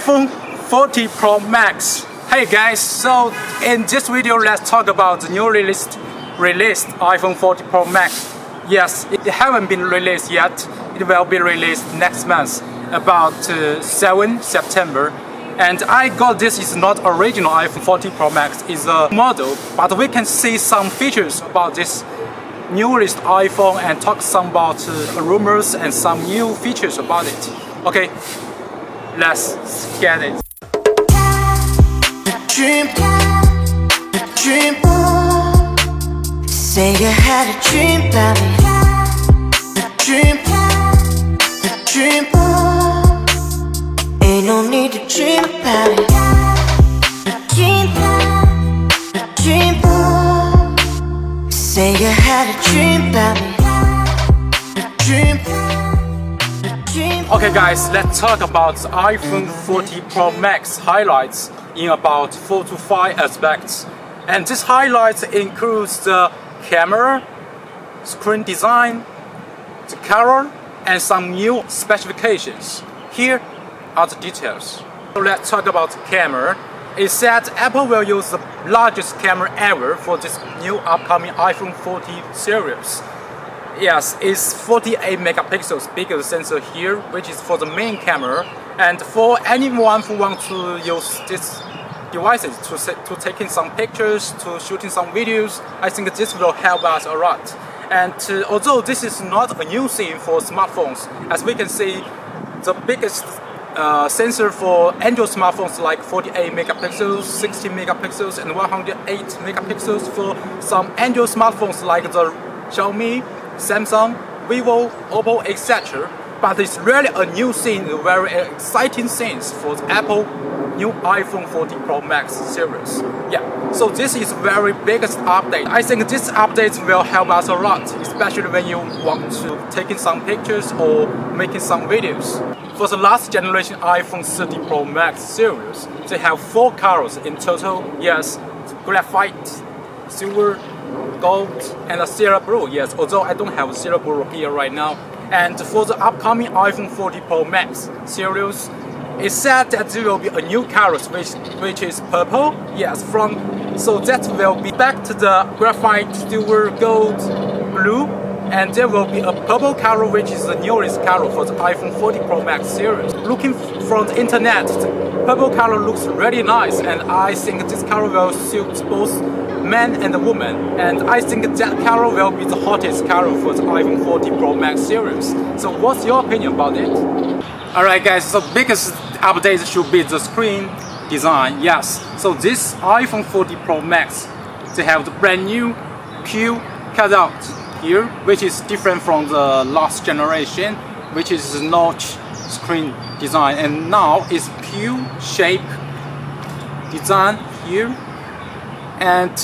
iPhone 40 Pro Max. Hey guys, so in this video let's talk about the new released iPhone 40 Pro Max. Yes, it haven't been released yet. It will be released next month, about 7 September. And I got this is not original iPhone 40 Pro Max, it's a model, but we can see some features about this newest iPhone and talk some about rumors and some new features about it. Okay, let's get it. Dream, say you had a dream about me. Dream, ain't no need to dream about it. Dream, say you had a dream about me. Dream. Okay guys, let's talk about the iPhone 40 Pro Max highlights in about 4 to 5 aspects. And this highlights includes the camera, screen design, the color, and some new specifications. Here are the details. So let's talk about the camera. It said Apple will use the largest camera ever for this new upcoming iPhone 40 series. Yes, it's 48 megapixels bigger sensor here, which is for the main camera. And for anyone who wants to use these devices to taking some pictures, to shooting some videos, I think this will help us a lot. And although this is not a new thing for smartphones, as we can see, the biggest sensor for Android smartphones like 48 megapixels, 60 megapixels, and 108 megapixels for some Android smartphones like the Xiaomi, Samsung, Vivo, Oppo, etc. But it's really a new thing, a very exciting thing for the Apple new iPhone 40 Pro Max series. Yeah, so this is very biggest update. I think this update will help us a lot, especially when you want to taking some pictures or making some videos. For the last generation iPhone 30 Pro Max series, they have 4 colors in total. Yes, graphite, silver, gold, and a Sierra Blue. Yes, although I don't have a Sierra Blue here right now. And for the upcoming iPhone 40 Pro Max series, it said that there will be a new color which is purple. Yes, so that will be back to the graphite, silver, gold, blue, and there will be a purple color which is the newest color for the iPhone 40 Pro Max series. Looking from the internet, the purple color looks really nice, and I think this color will suit both men and women, and I think that color will be the hottest color for the iPhone 40 Pro Max series. So what's your opinion about it? Alright guys, so biggest update should be the screen design. Yes, so this iPhone 40 Pro Max, they have the brand new Q cutout here, which is different from the last generation, which is the notch screen design, and now it's Q shape design here. And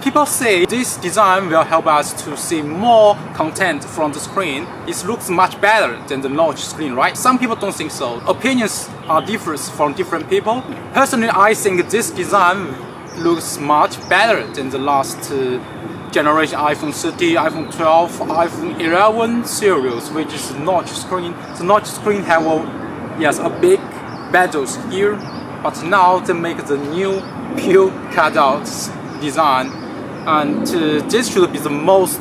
people say this design will help us to see more content from the screen. It looks much better than the notch screen, right? Some people don't think so. Opinions are different from different people. Personally, I think this design looks much better than the last generation iPhone 30, iPhone 12, iPhone 11 series, which is notch screen. The notch screen have a big bezels here, but now they make the new Q cutouts design, and this should be the most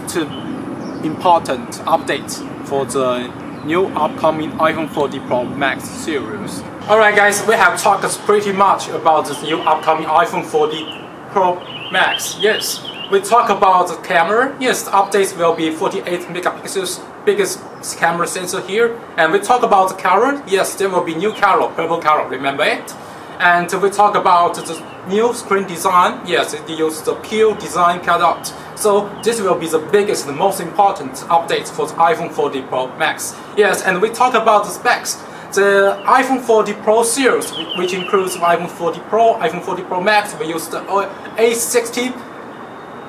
important update for the new upcoming iPhone 40 Pro Max series. Alright guys, we have talked pretty much about this new upcoming iPhone 40 Pro Max. Yes, we talk about the camera. Yes, the updates will be 48 megapixels, biggest camera sensor here. And we talk about the color. Yes, there will be new color, purple color, remember it? And we talk about the new screen design. Yes, they use the Q design cutout. So this will be the biggest, the most important update for the iPhone 40 Pro Max. Yes, and we talk about the specs. The iPhone 40 Pro series, which includes iPhone 40 Pro, iPhone 40 Pro Max, we use the A60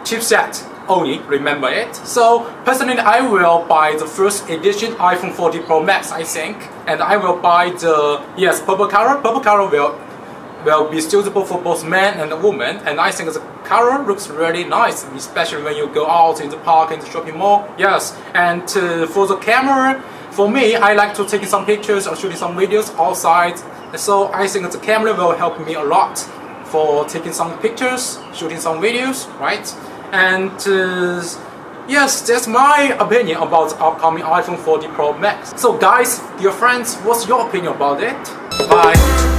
chipset only, remember it. So personally, I will buy the first edition iPhone 40 Pro Max, I think, and I will buy the purple color. Purple color will be suitable for both men and women, and I think the color looks really nice, especially when you go out in the park, in the shopping mall. Yes, and for the camera, for me, I like to take some pictures or shooting some videos outside So I think the camera will help me a lot for taking some pictures, shooting some videos, right? And yes, that's my opinion about the upcoming iPhone 40 Pro Max. So guys, dear friends, what's your opinion about it? Bye.